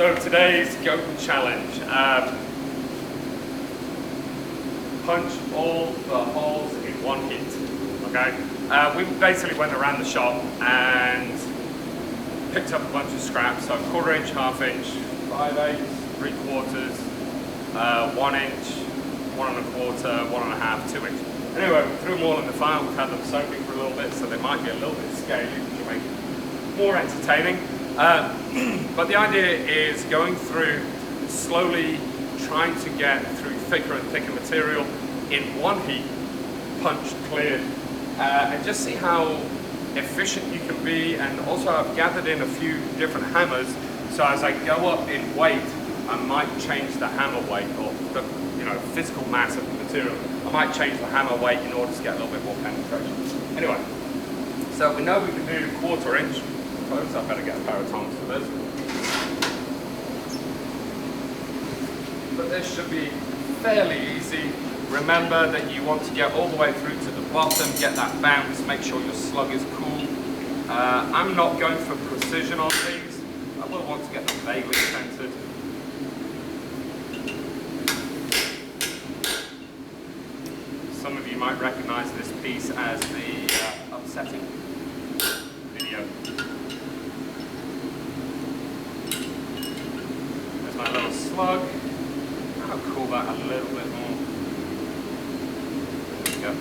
So today's Go Challenge. Punch all the holes in one heat. Okay. We basically went around the shop and picked up a bunch of scraps. So 1/4 inch, 1/2 inch, 5/8, 3/4, 1 inch, 1 1/4, 1 1/2, 2 inch. Anyway, we threw them all in the fire. We've had them soaking for a little bit, so they might be a little bit scaly, which will make it more entertaining. But the idea is going through, slowly trying to get through thicker and thicker material in one heat, punched, cleared, and just see how efficient you can be. And also I've gathered in a few different hammers, so as I go up in weight, I might change the hammer weight, or the physical mass of the material. I might change the hammer weight in order to get a little bit more penetration. Anyway, so we know we can do 1/4 inch. I better get a pair of tongs for this. But this should be fairly easy. Remember that you want to get all the way through to the bottom, get that bounce, make sure your slug is cool. I'm not going for precision on these. I will want to get them vaguely centered. Some of you might recognize this piece as the upsetting video. There's my little slug. I'll cool that a little bit more. There we go.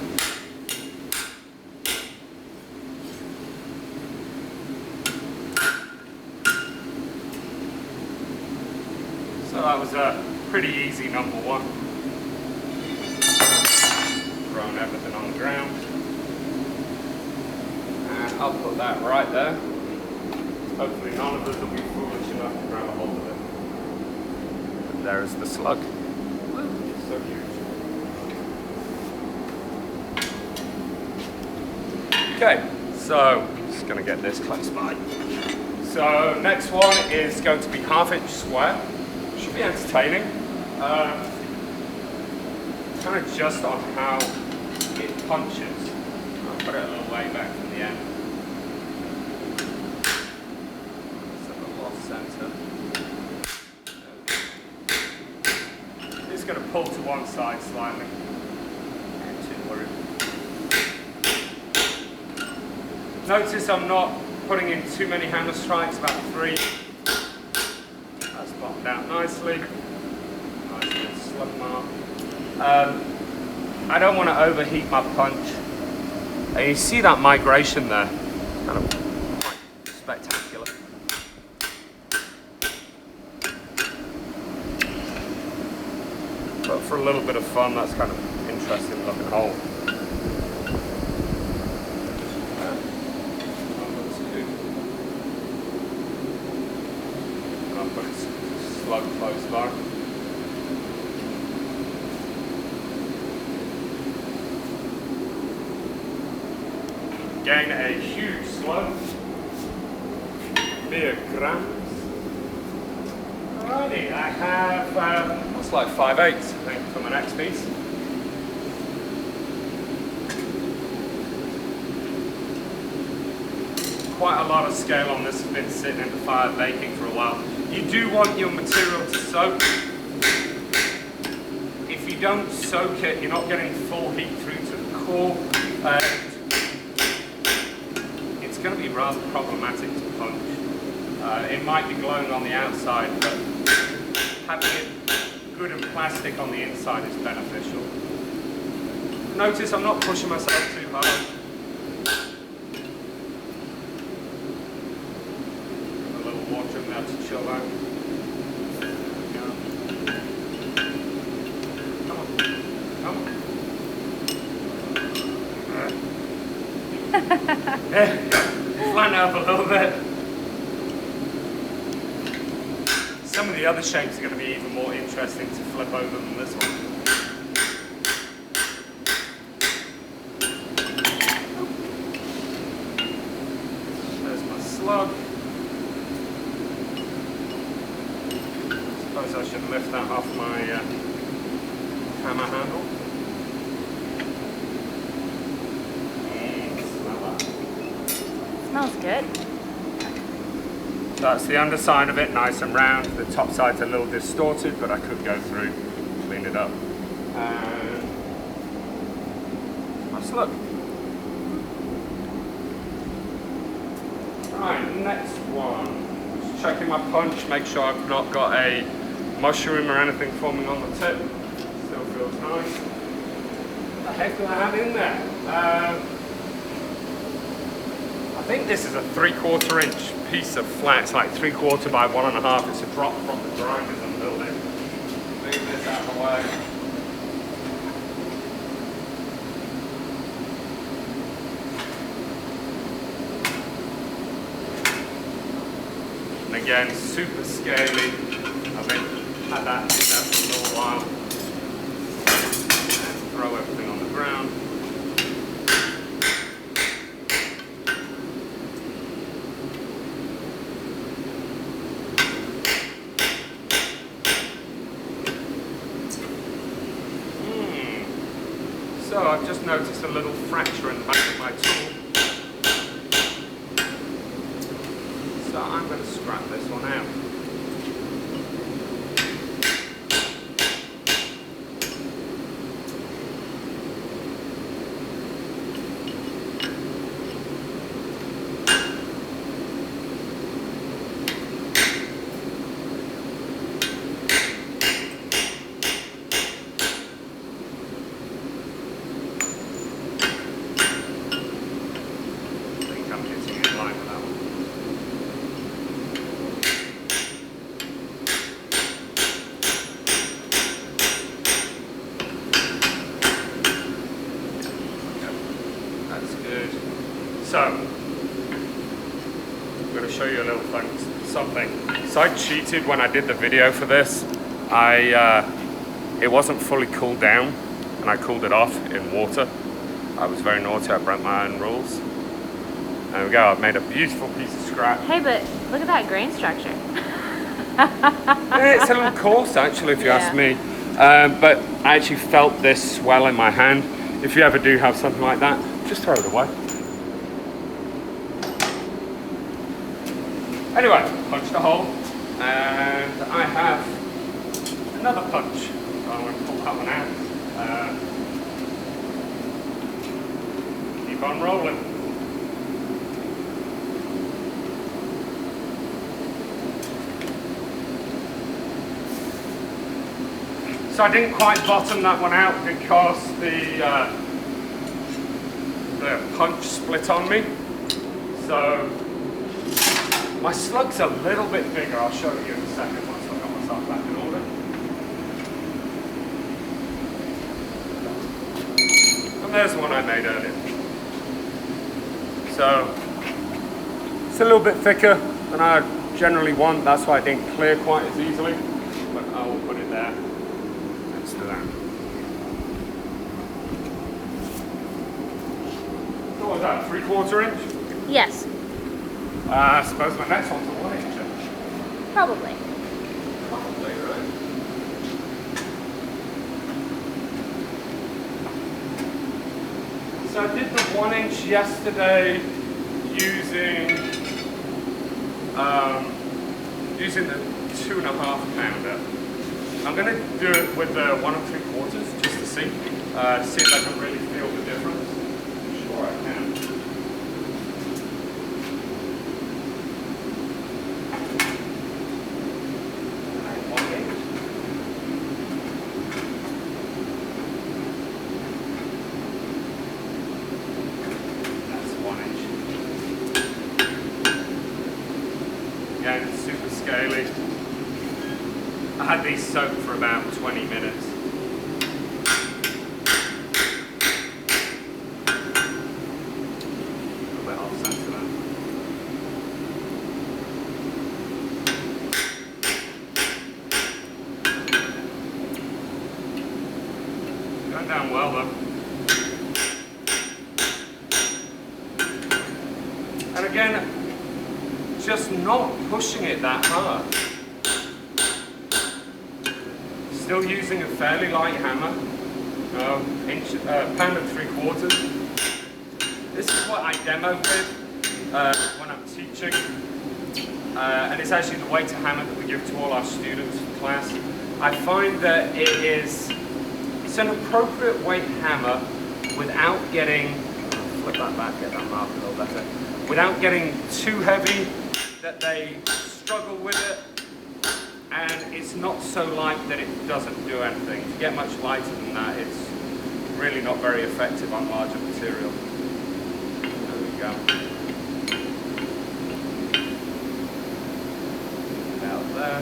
So that was a pretty easy number one. Throwing everything on the ground. And I'll put that right there. Hopefully none of us will be foolish enough to grab a hold of it. And there's the slug. So huge. Okay, so just going to get this close by. So next one is going to be 1/2 inch square. Should be entertaining. Kind of just on how it punches. I'll put it a little way back from the end. So the off center. It's going to pull to one side slightly. Not too worried. Notice I'm not putting in too many hammer strikes, about 3. That's bottomed out nicely. Nice little slug mark. I don't want to overheat my punch. And you see that migration there? Kind of quite spectacular. But for a little bit of fun, that's kind of interesting looking hole. I'll put it slug close by. Again, a huge slug, mere grams. Alrighty, I have, what's like 5/8, I think, for my next piece. Quite a lot of scale on this has been sitting in the fire baking for a while. You do want your material to soak. If you don't soak it, you're not getting full heat through to the core. It's going to be rather problematic to punch. It might be glowing on the outside, but having it good and plastic on the inside is beneficial. Notice I'm not pushing myself too hard. A little water in there to chill out. Come on. Come on. There we go. Flatten up a little bit. Some of the other shapes are going to be even more interesting to flip over than this one. There's my slug. Suppose I should lift that off my hammer handle. Smells good. That's the underside of it, nice and round. The top side's a little distorted, but I could go through, clean it up. And let's look. Right, next one. Just checking my punch, make sure I've not got a mushroom or anything forming on the tip. Still feels nice. What the heck do I have in there? I think this is a 3/4 inch piece of flat. It's like 3/4 by 1.5. It's a drop from the grinders I'm building. Move this out of the way. And again, super scaly. I've had that in there for a little while. And throw everything on the ground. So I've just noticed a little fracture in the back of my tool. So I'm going to scrap this one out. So, I'm going to show you a little something. So I cheated when I did the video for this. It wasn't fully cooled down, and I cooled it off in water. I was very naughty, I broke my own rules. There we go, I've made a beautiful piece of scrap. Hey, but look at that grain structure. Yeah, it's a little coarse actually, if you ask me. But I actually felt this swell in my hand. If you ever do have something like that, just throw it away. Anyway, punched a hole, and I have another punch. So I'm going to pull that one out. Keep on rolling. So I didn't quite bottom that one out because the punch split on me. So my slug's a little bit bigger. I'll show you in a second once I've got myself back in order. And there's the one I made earlier. So it's a little bit thicker than I generally want. That's why I didn't clear quite as easily. But I will put it there next to that. So what was that, 3/4 inch? Yes. I suppose my next one's a 1 inch. Probably. Probably, right? So I did the 1 inch yesterday using the 2.5 pounder. I'm going to do it with the 1 3/4 just to see if I can really feel the difference. I'm sure I can. Again, super scaly. I had these soaked for about 20 minutes. A little bit off center there. Going down well though. And again, just not pushing it that hard. Still using a fairly light hammer, pound and 3/4. This is what I demo with when I'm teaching. and it's actually the weighted hammer that we give to all our students for class. I find that it's an appropriate weight hammer without getting, flip that back, get that mark a little better, without getting too heavy that they struggle with it, and it's not so light that it doesn't do anything. If you get much lighter than that, it's really not very effective on larger material. There we go. Out there.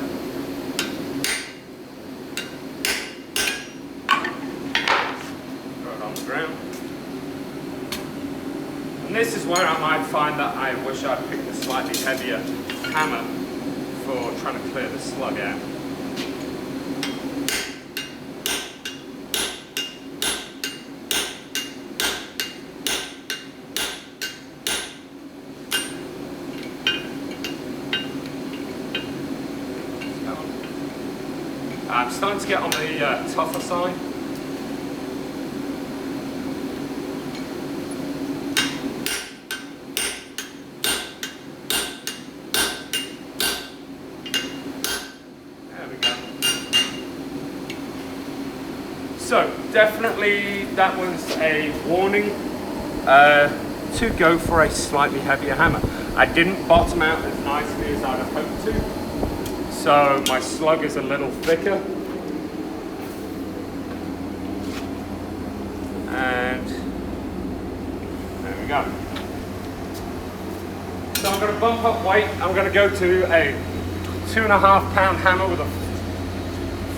Throw it on the ground. And this is where I might find that I wish I'd picked a slightly heavier hammer for trying to clear the slug out. I'm starting to get on the tougher side. There we go. So definitely that was a warning to go for a slightly heavier hammer. I didn't bottom out as nicely as I'd have hoped to. So my slug is a little thicker, and there we go. So I'm going to bump up weight. I'm going to go to a 2.5 pound hammer with a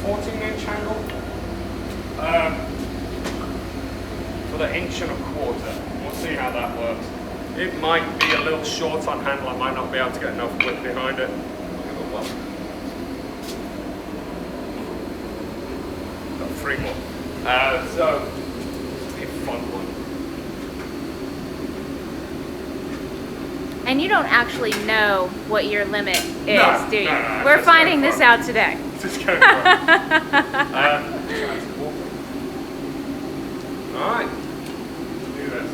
14-inch handle for the 1.25 inches. We'll see how that works. It might be a little short on handle. I might not be able to get enough width behind it. Got 3 more. So, it'll be a fun one. And you don't actually know what your limit is, do you? No, We're finding this out today. Just go for it. Alright, let's do this.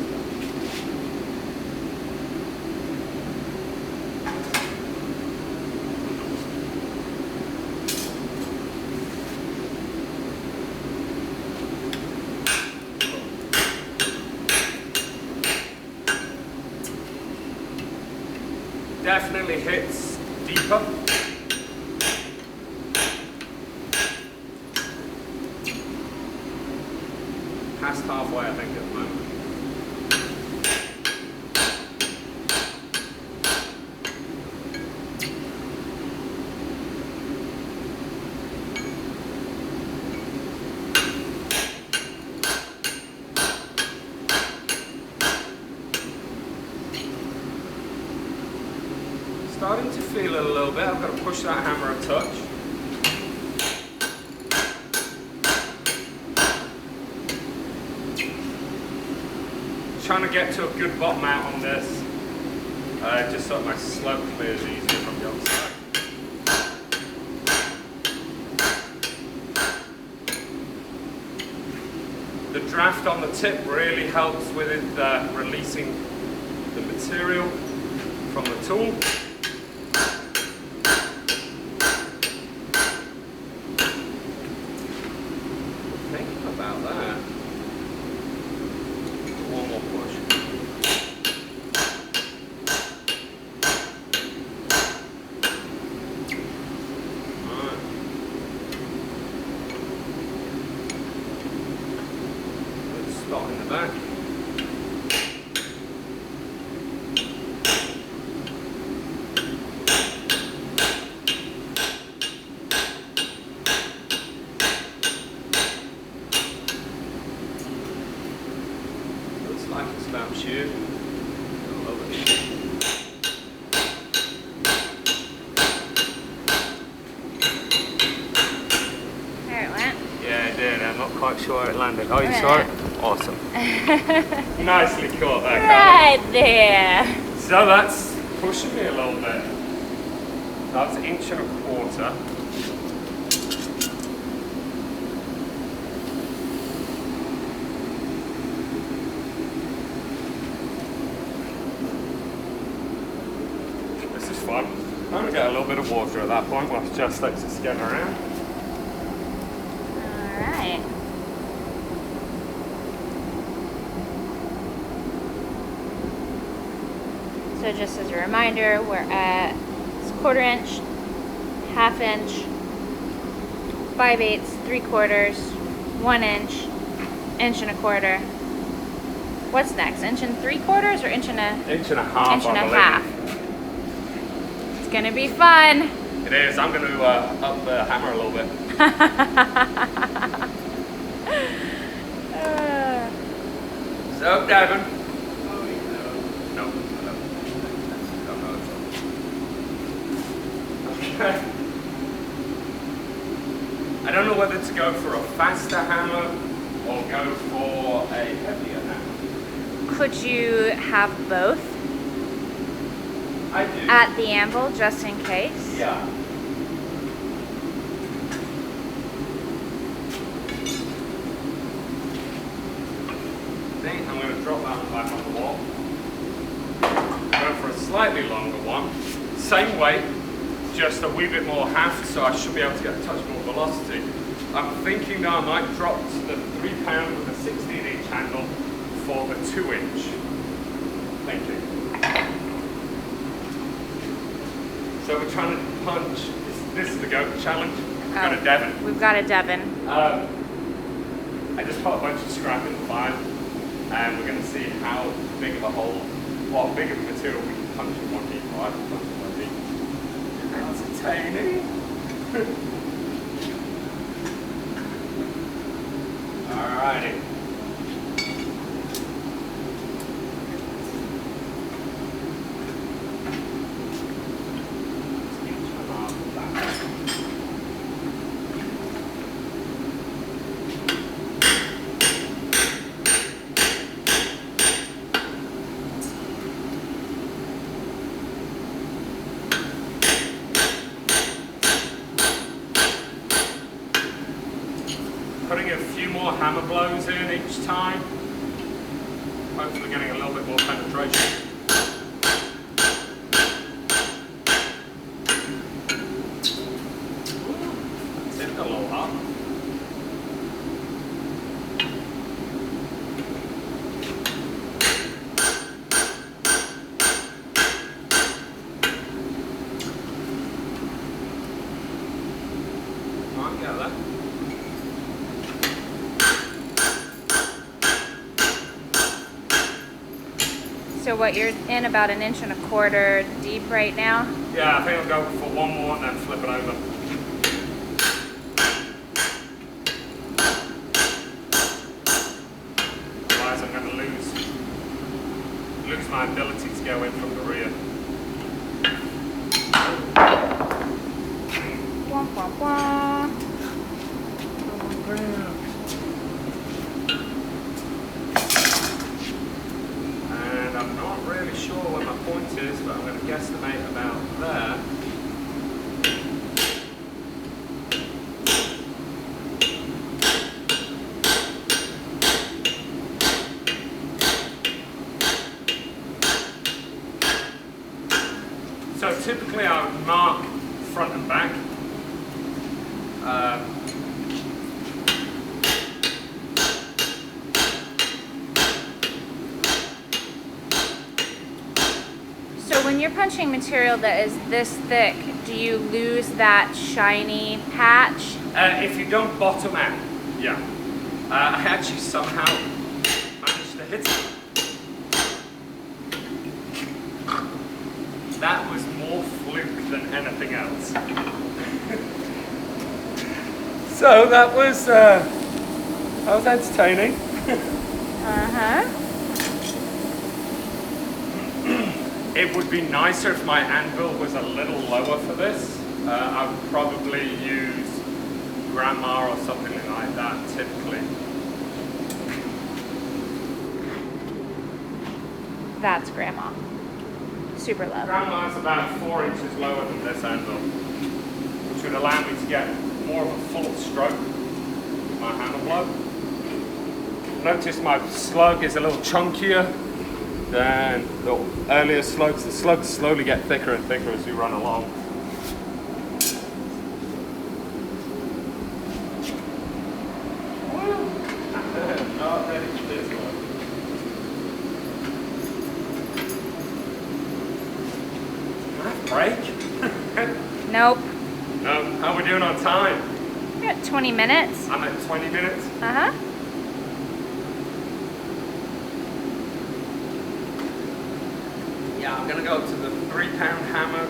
Definitely hits deeper. Past halfway, I think, at the moment. Starting to feel it a little bit. I'm going to push that hammer a touch. Trying to get to a good bottom out on this, just so that my slug clears easier from the other side. The draft on the tip really helps with it releasing the material from the tool. Think about that. One more push. Alright. Good spot in the back. Like it's about sheared. A little bit. There it went. Yeah, it did. I'm not quite sure where it landed. Oh, you saw it? Awesome. Nicely caught that, Right there. So that's pushing me a little bit. That's 1.25 inches. Fun. There we go. no water at that point. We'll just let it skin around. All right. So just as a reminder, we're at 1/4 inch, 1/2 inch, 5/8, 3/4, 1 inch, 1.25 inch. What's next? 1 3/4 or 1.5 inch? 1.5 1.5 inch. It's gonna be fun. It is. I'm going to up the hammer a little bit. So, Devin. No. Okay. I don't know whether to go for a faster hammer or go for a heavier hammer. Could you have both I do. at the anvil just in case? Yeah. I think I'm going to drop that back on the wall. Go for a slightly longer one. Same weight, just a wee bit more haft, so I should be able to get a touch more velocity. I'm thinking that I might drop to the 3 pound with a 16-inch handle for the 2-inch. Thank you. So we're trying to punch. This is the goat challenge. We've got a Devon. We've got a Devon. I just put a bunch of scrap in the fire, and we're going to see how big of a hole, what big of a material we can punch in one heat. Or I can punch in one heat. Entertaining. Alrighty. Putting a few more hammer blows in each time, hopefully getting a little bit more penetration. That's it, a little hot. Might get that. So what, you're in about 1.25 inches deep right now? Yeah, I think I'll go for one more and then flip it over. Otherwise I'm going to lose my ability to go in from the rear. Wah, wah, wah. And I'm not really sure where my point is, but I'm going to guesstimate about there. So typically I would mark front and back. So when you're punching material that is this thick, do you lose that shiny patch? If you don't bottom out, yeah. I actually somehow managed to hit it. That was more fluke than anything else. So that was entertaining. Uh-huh. It would be nicer if my anvil was a little lower for this. I would probably use grandma or something like that typically. That's grandma. Super low. Grandma's about 4 inches lower than this anvil, which would allow me to get more of a full stroke with my hammer blow. Notice my slug is a little chunkier than the earlier slugs. The slugs slowly get thicker and thicker as you run along. Nope. No. How are we doing on time? We got 20 minutes. I'm at 20 minutes. Uh-huh. Yeah, I'm gonna go up to the 3-pound hammer.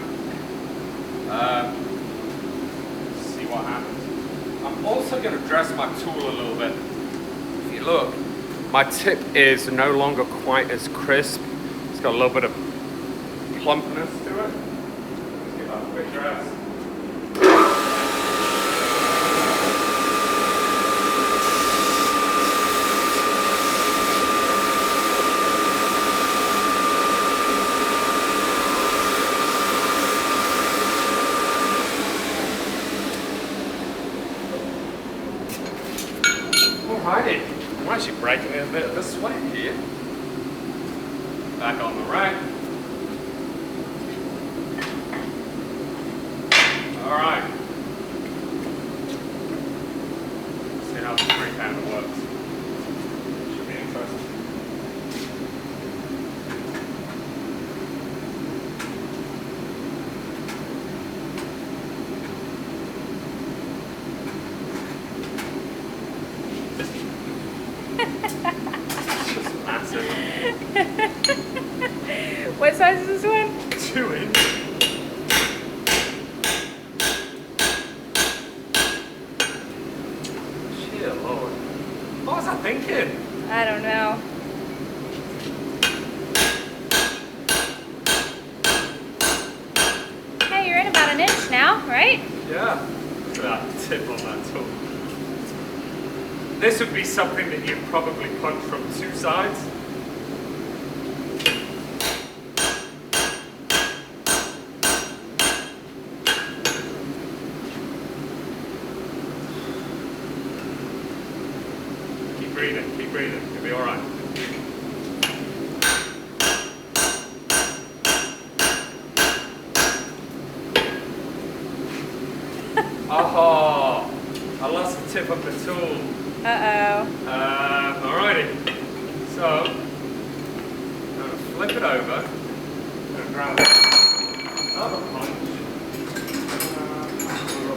See what happens. I'm also gonna dress my tool a little bit. If you look, my tip is no longer quite as crisp. It's got a little bit of plumpness to it. Let's give that a quick dress. Alrighty, I'm actually breaking a bit of the sweat here. Back on the rack. Alright. See how the 3-pounder works. Should be interesting. What size is this one? 2 inch. Dear Lord. What was I thinking? I don't know. Hey, you're in about 1 inch now, right? Yeah. Look at that tip on that tool. This would be something that you'd probably punch from 2 sides. Keep breathing, you'll be alright. Oh, I lost the tip of the tool. Uh-oh. Alrighty. So, I'm going to flip it over. I'm going to grab another punch.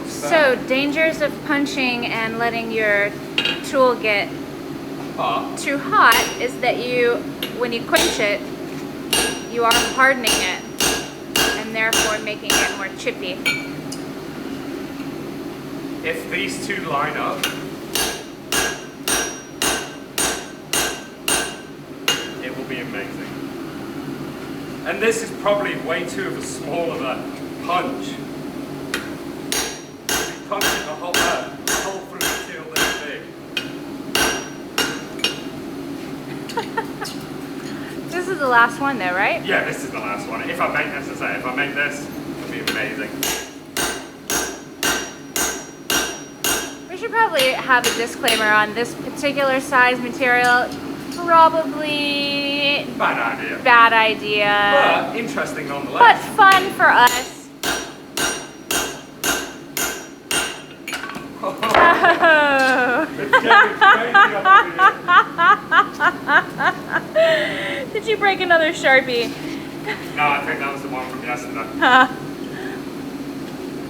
So, dangers of punching and letting your tool get too hot is that when you quench it, you are hardening it and therefore making it more chippy. If these two line up, it will be amazing. And this is probably way too of a small of a punch. You're punching a hole through the steel this big. This is the last one though, right? Yeah, this is the last one. If I make this, if I make this, it'll be amazing. We should probably have a disclaimer on this particular size material. Probably Bad idea. But interesting but nonetheless. fun for us. Oh. It's getting crazy up here. Did you break another Sharpie? No, I think that was the one from yesterday.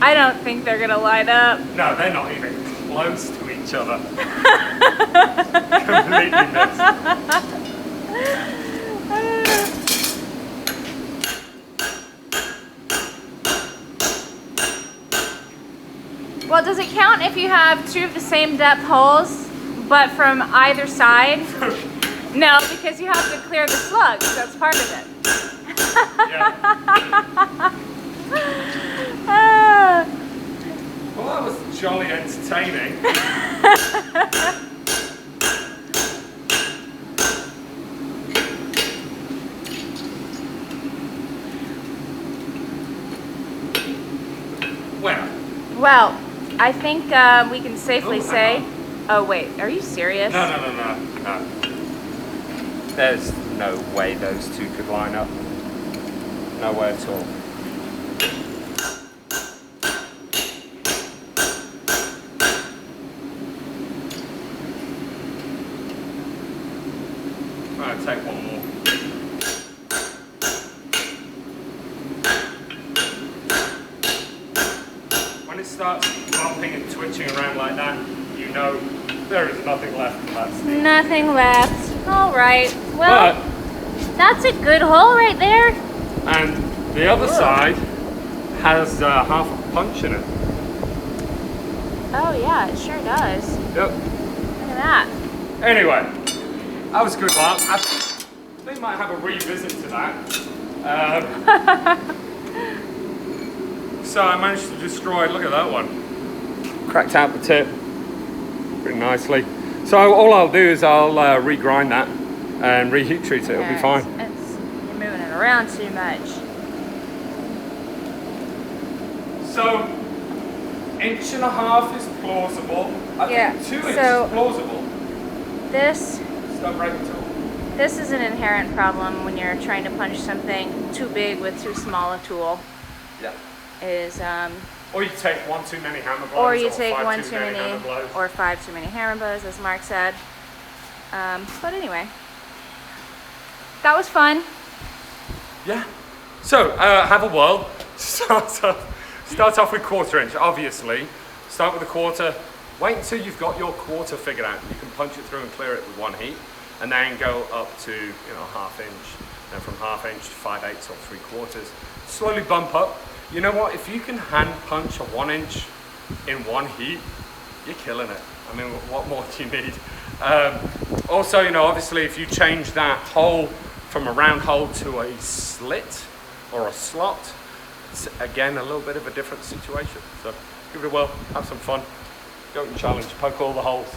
I don't think they're gonna line up. No, they're not even close to each other. Completely missed. Well, does it count if you have 2 of the same depth holes, but from either side? No, because you have to clear the slugs. That's part of it. Yeah. Well, that was jolly entertaining. Well, I think we can safely say... Oh, wait. Are you serious? No. There's no way those two could line up. No way at all. I'm going to take one more. when it starts bumping and twitching around like that, you know there is nothing left of that steel. Nothing left. All right. Well, But, that's a good hole right there. and the other side has half a punch in it. Oh yeah, it sure does. Yep. Look at that. Anyway, that was good, Mark. I think I might have a revisit to that. So I managed to destroy, look at that one. Cracked out the tip pretty nicely. So all I'll do is I'll regrind that and reheat treat it, it'll be fine. You're moving it around too much. So, 1.5 inches is plausible. I think 2 inches is plausible. This Stop breaking tool. This is an inherent problem when you're trying to punch something too big with too small a tool. Yeah. Is Or you take one too many hammer blows. or you take five one too too many, hammer blows. or 5 too many hammer blows, as Mark said. But anyway, that was fun. Yeah. So, have a whirl. Start off with 1/4 inch, obviously. Start with a 1/4. Wait until you've got your 1/4 figured out. You can punch it through and clear it with one heat. And then go up to, 1/2 inch. And from 1/2 inch to 5/8 or 3/4. Slowly bump up. You know what? If you can hand punch a 1 inch in one heat, you're killing it. I mean, what more do you need? Also, obviously, if you change that hole from a round hole to a slit or a slot, it's again a little bit of a different situation. So give it a whirl, have some fun, go and challenge, poke all the holes.